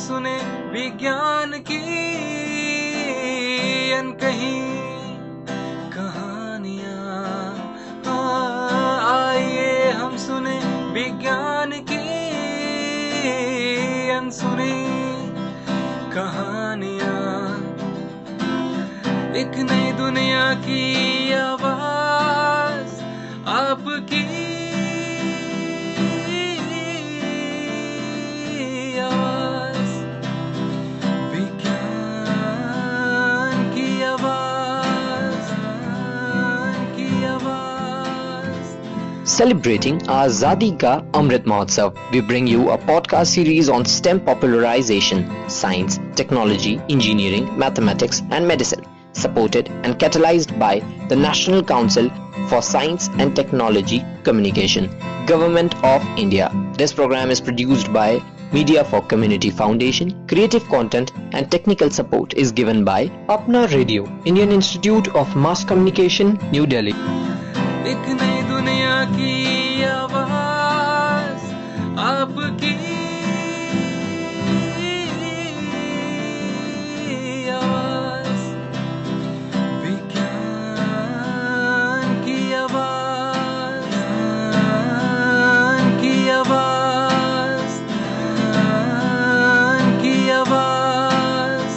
सुने विज्ञान की अनकही कहानियां। आइए हम सुने विज्ञान की अनसुनी कहानियां। एक नई दुनिया की आवाज आपकी आवाज, विज्ञान की आवाज, की आवाज। Celebrating Azadi Ka Amrit Mahotsav, we bring you a podcast series on STEM popularization, science, technology, engineering, mathematics and medicine, supported and catalyzed by the National Council for Science and Technology Communication, Government of India. This program is produced by Media for Community Foundation. Creative content and technical support is given by Apna Radio, Indian Institute of Mass Communication, New Delhi. एक नई दुनिया की आवाज आपकी आवाज, विज्ञान की आवाज, की आवाज, की आवाज।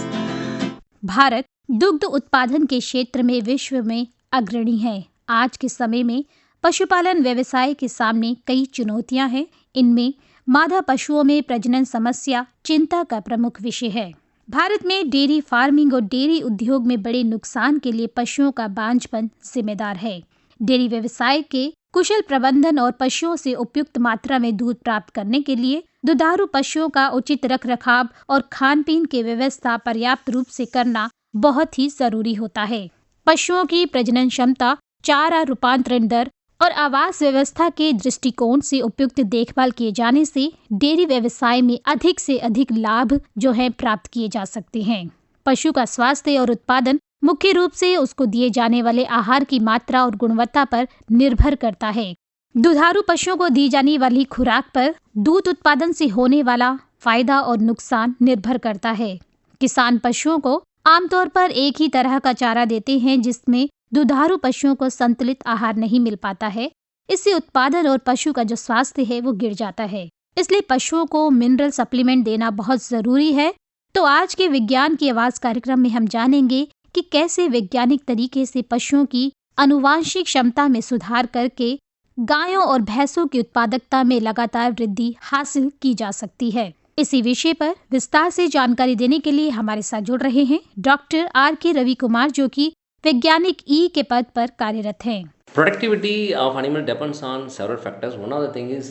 भारत दुग्ध उत्पादन के क्षेत्र में विश्व में अग्रणी है। आज के समय में पशुपालन व्यवसाय के सामने कई चुनौतियां हैं। इनमें मादा पशुओं में प्रजनन समस्या चिंता का प्रमुख विषय है। भारत में डेयरी फार्मिंग और डेयरी उद्योग में बड़े नुकसान के लिए पशुओं का बांझपन जिम्मेदार है। डेयरी व्यवसाय के कुशल प्रबंधन और पशुओं से उपयुक्त मात्रा में दूध प्राप्त करने के लिए दुधारू पशुओं का उचित रखरखाव और खान पीन की व्यवस्था पर्याप्त रूप से करना बहुत ही जरूरी होता है। पशुओं की प्रजनन क्षमता, चारा रूपांतरण दर और आवास व्यवस्था के दृष्टिकोण से उपयुक्त देखभाल किए जाने से डेयरी व्यवसाय में अधिक से अधिक लाभ जो है प्राप्त किए जा सकते हैं। पशु का स्वास्थ्य और उत्पादन मुख्य रूप से उसको दिए जाने वाले आहार की मात्रा और गुणवत्ता पर निर्भर करता है। दुधारू पशुओं को दी जाने वाली खुराक पर दूध उत्पादन से होने वाला फायदा और नुकसान निर्भर करता है। किसान पशुओं को आमतौर पर एक ही तरह का चारा देते हैं, जिसमें दुधारू पशुओं को संतुलित आहार नहीं मिल पाता है। इससे उत्पादन और पशु का जो स्वास्थ्य है वो गिर जाता है। इसलिए पशुओं को मिनरल सप्लीमेंट देना बहुत जरूरी है। तो आज के विज्ञान की आवाज कार्यक्रम में हम जानेंगे कि कैसे वैज्ञानिक तरीके से पशुओं की आनुवांशिक क्षमता में सुधार करके गायों और भैंसों की उत्पादकता में लगातार वृद्धि हासिल की जा सकती है। इसी विषय पर विस्तार से जानकारी देने के लिए हमारे साथ जुड़ रहे हैं डॉक्टर R.K. रवि कुमार, जो कि वैज्ञानिक ई के पद पर कार्यरत हैं। Productivity of animal depends on several factors. One of the thing is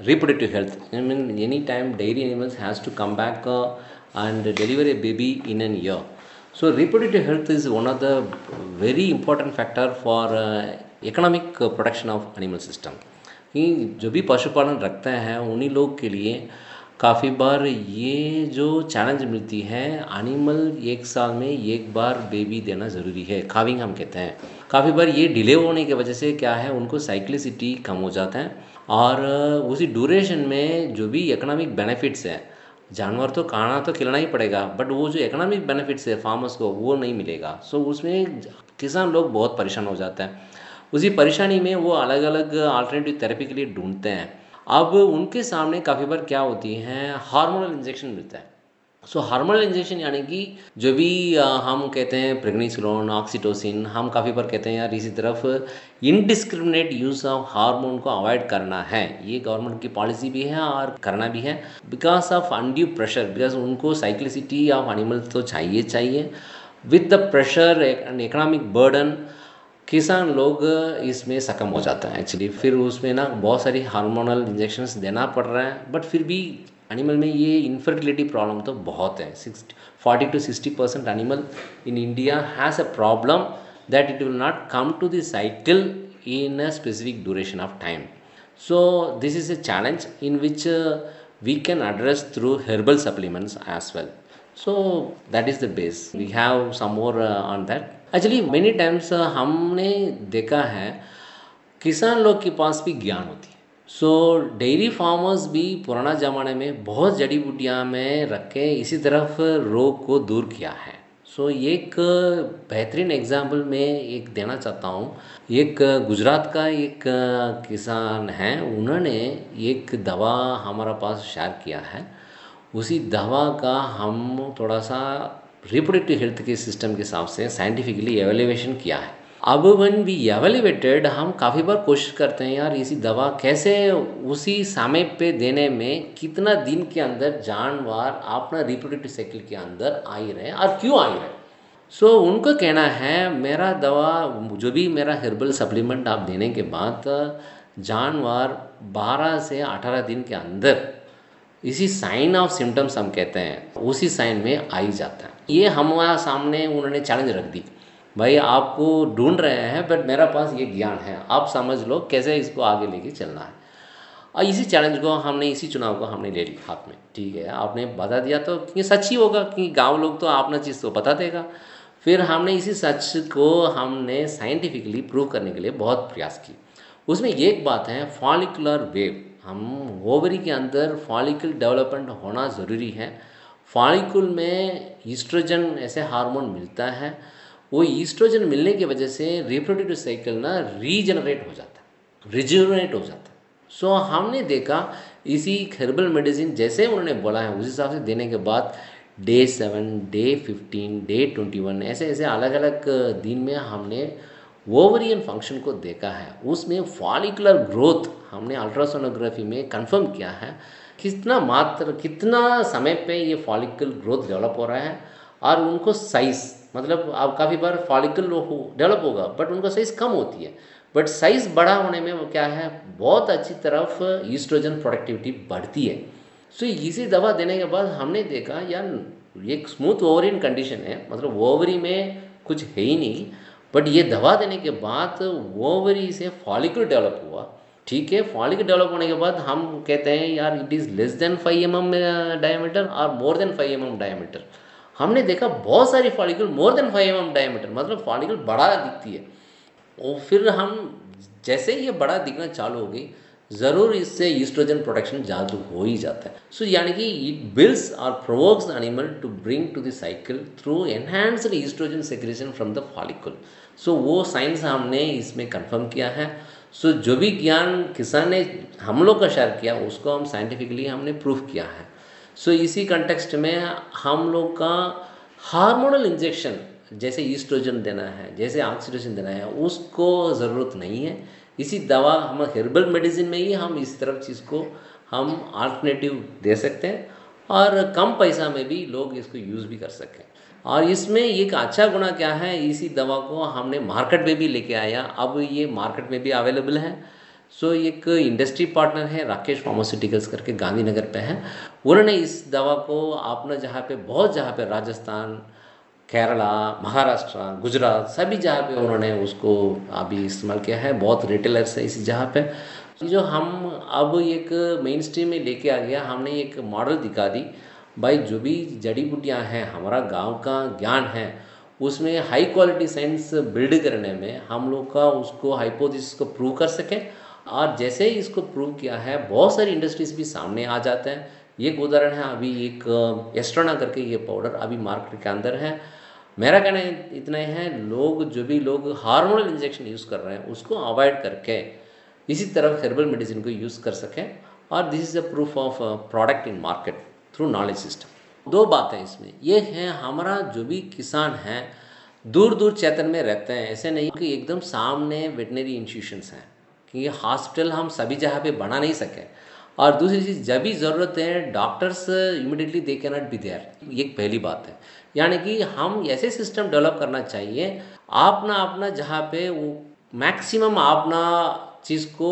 reproductive health. I mean, any time dairy animals has to come back and deliver a baby in a year. So reproductive health is one of the very important factor for economic production of animal system. कि जो भी पशुपालन रखते हैं उन्हीं लोग के लिए काफ़ी बार ये जो चैलेंज मिलती है, एनिमल एक साल में एक बार बेबी देना ज़रूरी है, काविंग हम कहते हैं। काफ़ी बार ये डिले होने की वजह से क्या है, उनको साइक्लिसिटी कम हो जाता है और उसी ड्यूरेशन में जो भी इकोनॉमिक बेनिफिट्स है, जानवर तो खाना तो खिलाना ही पड़ेगा, बट वो जो इकोनॉमिक बेनिफिट्स है फार्मर्स को वो नहीं मिलेगा। सो उसमें किसान लोग बहुत परेशान हो जाते हैं। उसी परेशानी में वो अलग अलग अल्टरनेटिव थेरेपी के लिए ढूंढते हैं। अब उनके सामने काफ़ी बार क्या होती हैं, हार्मोनल इंजेक्शन मिलता है। सो हार्मोनल इंजेक्शन यानी कि जो भी हम कहते हैं प्रेगनीसोलोन, ऑक्सीटोसिन, हम काफ़ी बार कहते हैं यार इसी तरफ इनडिस्क्रिमिनेट यूज़ ऑफ हार्मोन को अवॉइड करना है। ये गवर्नमेंट की पॉलिसी भी है और करना भी है, because of undue pressure, because उनको साइक्लिसिटी ऑफ एनिमल तो चाहिए। With the pressure and economic burden किसान लोग इसमें सकम हो जाता है एक्चुअली। फिर उसमें ना बहुत सारी हार्मोनल इंजेक्शंस देना पड़ रहा है, बट फिर भी एनिमल में ये इनफर्टिलिटी प्रॉब्लम तो बहुत है। 40 to 60% animal in India has a problem that it will not come to the cycle in a specific duration of time. So this is a challenge in which we can address through herbal supplements as well. So that is the base. We have some more on that. Actually many times हमने देखा है किसान लोग के पास भी ज्ञान होती है. सो डेयरी फार्मर्स भी पुराना ज़माने में बहुत जड़ी बूटियाँ में रख के इसी तरफ रोग को दूर किया है। सो एक बेहतरीन एग्जाम्पल मैं एक देना चाहता हूँ। एक गुजरात का एक किसान हैं, उन्होंने एक दवा हमारा पास शेयर किया है। उसी दवा का हम थोड़ा सा रिप्रोडक्टिव हेल्थ के सिस्टम के हिसाब से साइंटिफिकली एवेल्युएशन किया है। अब वन वी एवेल्युएटेड, हम काफ़ी बार कोशिश करते हैं यार इसी दवा कैसे उसी समय पे देने में कितना दिन के अंदर जानवर अपना रिप्रोडक्टिव साइकिल के अंदर आ ही रहे और क्यों आ ही रहे। सो उनको कहना है मेरा दवा जो भी मेरा हेर्बल सप्लीमेंट आप देने के बाद जानवर 12 से 18 दिन के अंदर इसी साइन ऑफ सिम्टम्स हम कहते हैं उसी साइन में आ ही जाता है। ये हमारे सामने उन्होंने चैलेंज रख दी, भाई आपको ढूंढ रहे हैं बट मेरा पास ये ज्ञान है, आप समझ लो कैसे इसको आगे लेके चलना है। और इसी चैलेंज को हमने, इसी चुनाव को हमने ले लिया हाथ में। ठीक है, आपने बता दिया तो क्योंकि सच ही होगा कि गांव लोग तो आपने चीज़ तो बता देगा। फिर हमने इसी सच को हमने साइंटिफिकली प्रूव करने के लिए बहुत प्रयास की। उसमें एक बात है, फॉलिकुलर वेव, हम ओवरी के अंदर फॉलिकल डेवलपमेंट होना ज़रूरी है। फॉलिकुल में ईस्ट्रोजन ऐसे हार्मोन मिलता है, वो ईस्ट्रोजन मिलने की वजह से रिप्रोडक्टिव साइकिल ना रीजनरेट हो जाता है, रिजुवनेट हो जाता है। सो हमने देखा इसी हेर्बल मेडिसिन जैसे उन्होंने बोला है उस हिसाब से देने के बाद डे 7, डे 15, डे 21 ऐसे ऐसे अलग अलग दिन में हमने ओवरियन फंक्शन को देखा है। उसमें फॉलिकुलर ग्रोथ हमने अल्ट्रासोनोग्राफी में कंफर्म किया है कितना समय पे ये फॉलिकल ग्रोथ डेवलप हो रहा है। और उनको साइज़, मतलब आप काफ़ी बार फॉलिकल डेवलप होगा बट उनको साइज़ कम होती है, बट साइज़ बड़ा होने में वो क्या है बहुत अच्छी तरफ ईस्ट्रोजन प्रोडक्टिविटी बढ़ती है। सो इसी दवा देने के बाद हमने देखा यार एक स्मूथ ओवरियन कंडीशन है, मतलब ओवरी में कुछ है ही नहीं, बट ये दवा देने के बाद ओवरी से फॉलिकल डेवलप हुआ। ठीक है, फॉलिकल डेवलप होने के बाद हम कहते हैं यार it is less than 5 mm diameter और मोर देन 5 mm डायमीटर। हमने देखा बहुत सारी follicle more than 5 mm diameter, मतलब फॉलिकल बड़ा दिखती है। और फिर हम जैसे ये बड़ा दिखना चालू हो गई, ज़रूर इससे ईस्ट्रोजन प्रोडक्शन ज़्यादा हो ही जाता है। सो यानी कि इट बिल्ड्स और provokes the animal to bring to the cycle through enhanced estrogen secretion from the follicle. So वो साइंस हमने इसमें कंफर्म किया है। सो जो भी ज्ञान किसान ने हम लोग का शेयर किया उसको हम साइंटिफिकली हमने प्रूव किया है। सो इसी कंटेक्स्ट में हम लोग का हार्मोनल इंजेक्शन जैसे ईस्ट्रोजन देना है, जैसे ऑक्सीटोसिन देना है, उसको ज़रूरत नहीं है। इसी दवा हम हेर्बल मेडिसिन में ही हम इस तरफ चीज़ को हम अल्टरनेटिव दे सकते हैं और कम पैसा में भी लोग इसको यूज़ भी कर सकें। और इसमें एक अच्छा गुना क्या है, इसी दवा को हमने मार्केट में भी लेके आया, अब ये मार्केट में भी अवेलेबल है। सो एक इंडस्ट्री पार्टनर है राकेश फार्मास्यूटिकल्स करके, गांधीनगर पे है। उन्होंने इस दवा को अपना जहाँ पे बहुत जहाँ पे राजस्थान, केरला, महाराष्ट्र, गुजरात सभी जहाँ पे उन्होंने उसको अभी इस्तेमाल किया है। बहुत रिटेलर्स है इस जहाँ पे। जो हम अब एक मेन स्ट्रीम में लेके आ गया, हमने एक मॉडल दिखा दी भाई जो भी जड़ी बूटियाँ हैं हमारा गांव का ज्ञान है उसमें हाई क्वालिटी साइंस बिल्ड करने में हम लोग का उसको हाइपोथेसिस को प्रूव कर सकें। और जैसे ही इसको प्रूव किया है बहुत सारी इंडस्ट्रीज भी सामने आ जाते हैं। एक उदाहरण है, अभी एक एस्ट्रोना करके ये पाउडर अभी मार्केट के अंदर है। मेरा कहना इतना ही है, लोग जो भी लोग हार्मोनल इंजेक्शन यूज़ कर रहे हैं उसको अवॉइड करके इसी तरफ हेर्बल मेडिसिन को यूज़ कर सकें। और this is a proof of product in market through knowledge system. दो बात है इसमें, ये है हमारा जो भी किसान हैं दूर दूर क्षेत्र में रहते हैं, ऐसे नहीं कि एकदम सामने वेटनरी इंस्टीट्यूशंस हैं, कि हॉस्पिटल हम सभी जगह पे बना नहीं सके। और दूसरी चीज़ जब भी ज़रूरत है doctors immediately they can not be there, एक पहली बात है। यानी कि हम ऐसे सिस्टम डेवलप करना चाहिए अपना अपना जहाँ पे वो मैक्सिमम अपना चीज़ को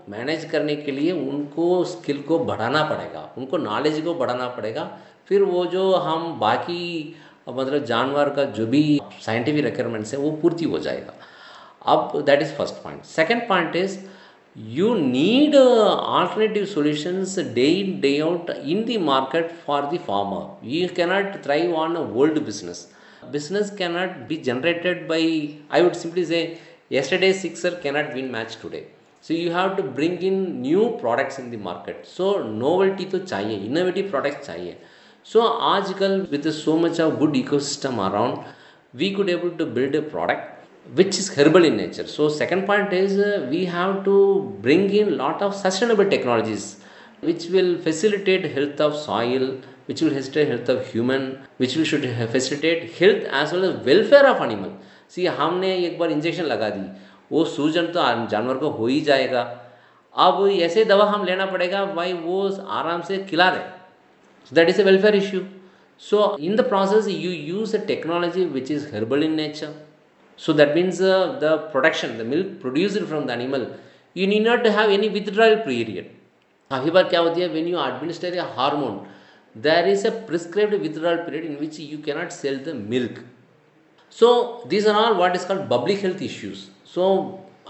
मैनेज करने के लिए उनको स्किल को बढ़ाना पड़ेगा, उनको नॉलेज को बढ़ाना पड़ेगा। फिर वो जो हम बाकी मतलब जानवर का जो भी साइंटिफिक रिक्वायरमेंट्स है वो पूर्ति हो जाएगा। अब that is first point. Second point is you need alternative solutions day in day out in the market for the farmer. You cannot thrive on a old business. Business cannot be generated by, I would simply say, yesterday's sixer cannot win match today. So you have to bring in new products in the market. So novelty तो चाहिए, innovative products चाहिए. So आजकल with so much of good ecosystem around, we could able to build a product which is herbal in nature. So second point is we have to bring in lot of sustainable technologies which will facilitate health of soil, which will facilitate health of human, which will should facilitate health as well as welfare of animal. सी हमने एक बार injection लगा दी, वो सूजन तो जानवर को हो ही जाएगा, अब ऐसे दवा हम लेना पड़ेगा भाई वो आराम से खिला रहे. So that is a welfare issue. So in the process you use a technology which is herbal in nature. So that means the production, the milk produced from the animal, you need not to have any withdrawal period. काफ़ी बार क्या होती है, when you administer a hormone, there is a prescribed withdrawal period in which you cannot sell the milk. So these are all what is called public health issues. So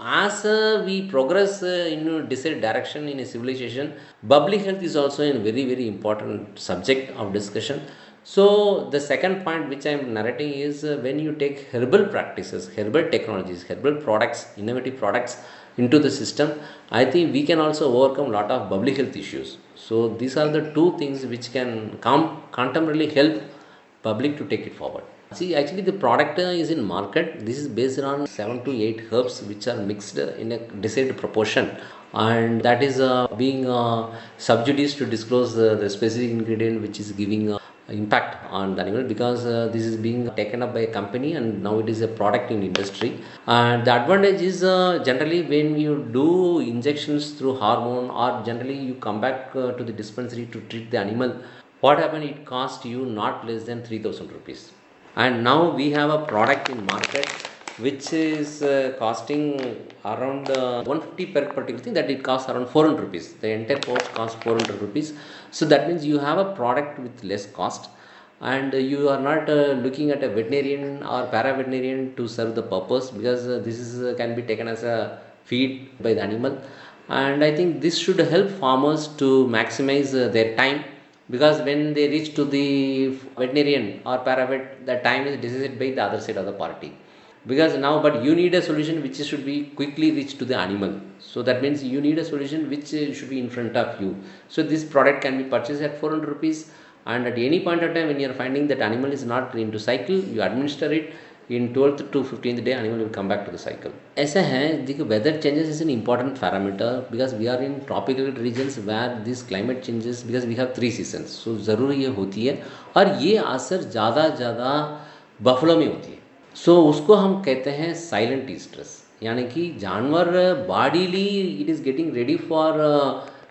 as we progress in a desired direction in a civilization, public health is also a very very important subject of discussion. So the second point which I am narrating is when you take herbal practices, herbal technologies, herbal products, innovative products into the system, I think we can also overcome lot of public health issues. So these are the two things which can contemporarily help public to take it forward. See, actually the product is in market. This is based on 7 to 8 herbs which are mixed in a desired proportion, and that is being subjudice to disclose the specific ingredient which is giving impact on the animal, because this is being taken up by a company and now it is a product in industry. And the advantage is generally when you do injections through hormone, or generally you come back to the dispensary to treat the animal, what happened, it cost you not less than 3,000 rupees. And now we have a product in market which is costing around 150 per particular thing, that it costs around 400 rupees. The entire course costs 400 rupees. So that means you have a product with less cost, and you are not looking at a veterinarian or para-veterinarian to serve the purpose, because this is can be taken as a feed by the animal. And I think this should help farmers to maximize their time, because when they reach to the veterinarian or paravet, the time is decided by the other side of the party. Because now, but you need a solution which should be quickly reached to the animal. So that means you need a solution which should be in front of you. So this product can be purchased at 400 rupees, and at any point of time when you are finding that animal is not into cycle, you administer it. In 12th to 15th day, animal will come back to the cycle. ऐसा है, देखिए weather changes is an important parameter, because we are in tropical regions where this climate changes, because we have 3 seasons. So ज़रूर ये होती है, और ये असर ज़्यादा बफलो में होती है. सो उसको हम कहते हैं साइलेंट स्ट्रेस, यानी कि जानवर bodily it is getting ready for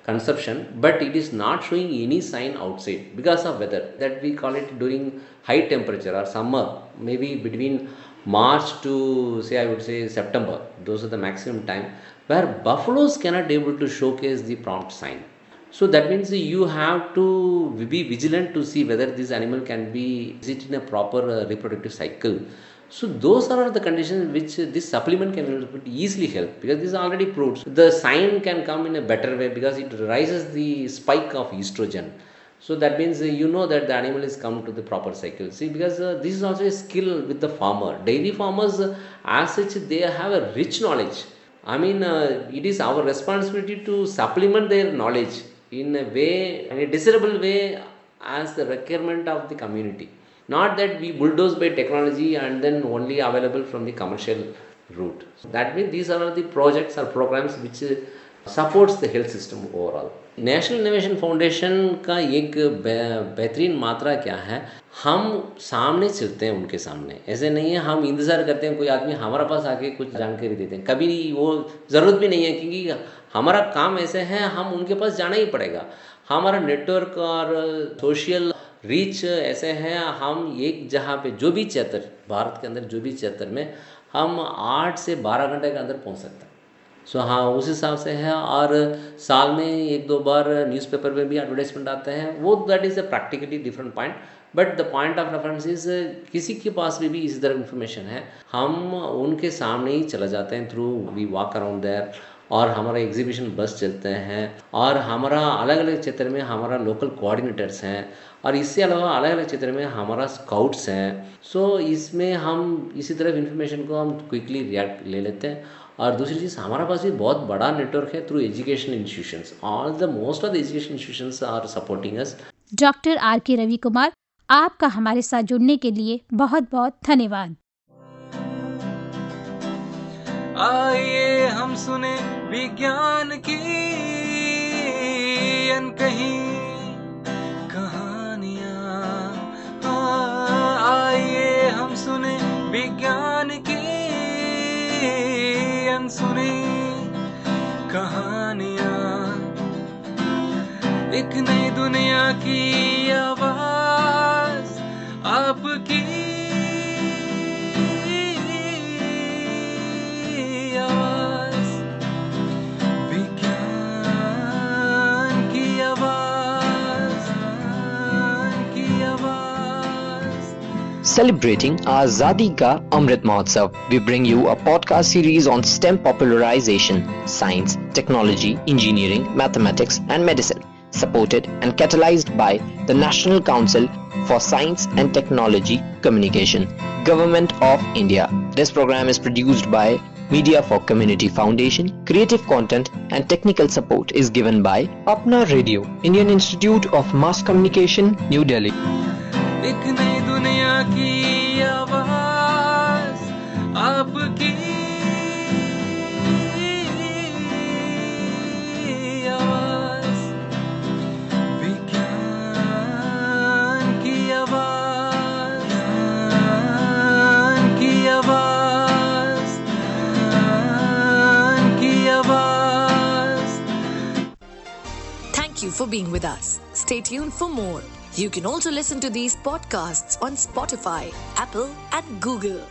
consumption, but it is not showing any sign outside because of weather, that we call it during high temperature or summer, maybe between March to say I would say September. Those are the maximum time where buffaloes cannot able to showcase the prompt sign. So that means you have to be vigilant to see whether this animal can be, is it in a proper reproductive cycle. So those are the conditions which this supplement can easily help, because this is already proved. The sign can come in a better way because it rises the spike of estrogen. So that means you know that the animal is come to the proper cycle. See, because this is also a skill with the farmer. Dairy farmers as such, they have a rich knowledge. I mean, it is our responsibility to supplement their knowledge in a way, in a desirable way, as the requirement of the community. Not that we bulldoze by technology and then only available from the commercial route. So that means these are the projects or programs which supports the health system overall. National innovation foundation का एक बेहतरीन मात्रा क्या है, हम सामने चलते हैं उनके सामने. ऐसे नहीं है हम इंतज़ार करते हैं कोई आदमी हमारे पास आके कुछ जानकारी देते हैं, कभी वो ज़रूरत भी नहीं है, क्योंकि हमारा काम ऐसे है हम उनके पास जाना ही पड़ेगा. हमारा नेटवर्क और सोशल रीच ऐसे हैं, हम एक जहाँ पे जो भी क्षेत्र भारत के अंदर जो भी क्षेत्र में हम 8 से 12 घंटे के अंदर पहुँच सकते हैं. सो हाँ, उस हिसाब से है. और साल में 1-2 बार न्यूज़पेपर में भी एडवर्टाइजमेंट आते हैं, वो that is a practically different point. But the point of reference is किसी के पास भी इसी तरह इन्फॉर्मेशन है, हम उनके सामने ही चला जाते हैं through we walk around there, और हमारा एग्जीबिशन बस चलते हैं, और हमारा अलग अलग क्षेत्र में हमारा लोकल कोऑर्डिनेटर्स हैं, और इससे अलावा अलग अलग क्षेत्र में हमारा स्काउट्स हैं. सो इसमें हम इसी तरह इन्फॉर्मेशन को हम क्विकली रिएक्ट ले लेते हैं, और दूसरी चीज़ हमारा पास भी बहुत बड़ा नेटवर्क है through education institutions. All the most of the education institutions are supporting us. Doctor R K Ravi Kumar, आपका हमारे साथ जुड़ने के लिए बहुत बहुत धन्यवाद. आइए हम सुने विज्ञान की अनकही कहानियाँ. आइए हम सुने विज्ञान की अनसुनी कहानियाँ. एक नई दुनिया की आवाज़ आपकी आवाज़. विज्ञान की आवाज़ की आवाज़. Celebrating Azadi Ka Amrit Mahotsav, we bring you a podcast series on STEM popularization, science, technology, engineering, mathematics and medicine, supported and catalyzed by the National Council for Science and Technology Communication, Government of India. This program is produced by Media for Community Foundation. Creative content and technical support is given by Apna Radio, Indian Institute of Mass Communication, New Delhi. एक नई दुनिया की आवाज़ आपकी आवाज़. विज्ञान की आवाज़ की आवाज़ की आवाज़. Thank you for being with us. Stay tuned for more. You can also listen to these podcasts on Spotify, Apple, and Google.